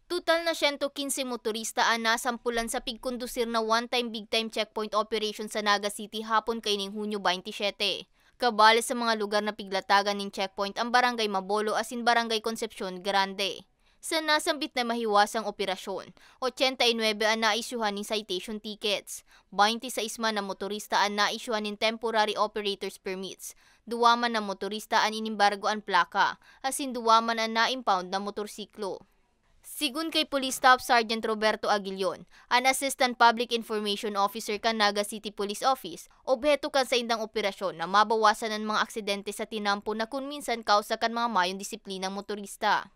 Total na 115 motorista ang nasampulan sa pigkondusir na one-time big-time checkpoint operation sa Naga City hapon kaining Hunyo 27. Kabali sa mga lugar na piglatagan ng checkpoint ang Barangay Mabolo asin Barangay Concepcion Grande. Sa nasambit na mahiwasang operasyon, 89 ang naisyuhan ng citation tickets, 26 man na motorista ang naisyuhan ng temporary operators permits, 2 man na motorista ang inimbargo ang plaka, asin 2 man ang na-impound na motorsiklo. Sigun kay Police Staff Sergeant Roberto Aguilion, an Assistant Public Information Officer kan Naga City Police Office, obheto kan sa indang operasyon na mabawasan ang mga aksidente sa tinampo na kung minsan kausa kan mga mayong disiplinang motorista.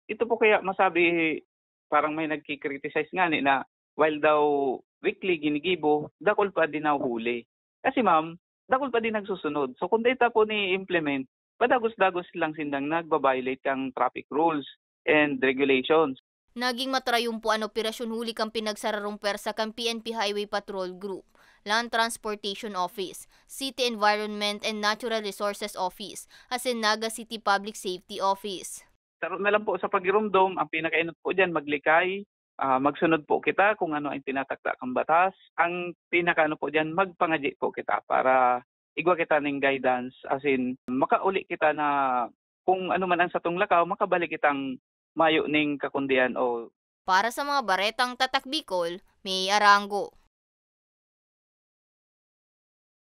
Ito po kaya masabi parang may nagki-criticize nga ni na while daw weekly ginigibo, dakol pa din huli. Kasi ma'am, dakol pa din nagsusunod. So kung data po ni-implement, padagos-dagos lang sindang nagbabiolate kang traffic rules and regulations. Naging matrayumpo ang operasyon huli kang pinagsararong persa kang PNP Highway Patrol Group, Land Transportation Office, City Environment and Natural Resources Office, asin Naga City Public Safety Office. Taro na lang po sa pagirumdom, ang pinakainot po dyan, maglikay, magsunod po kita kung ano ang tinatakda kang batas. Ang pinakaano po dyan, magpangaji po kita para igwa kita ng guidance, as in makauli kita na kung ano man ang satong lakaw, makabalik kitang mayo ning kakundian o. Para sa mga baretang Tatak Bicol, May Arango.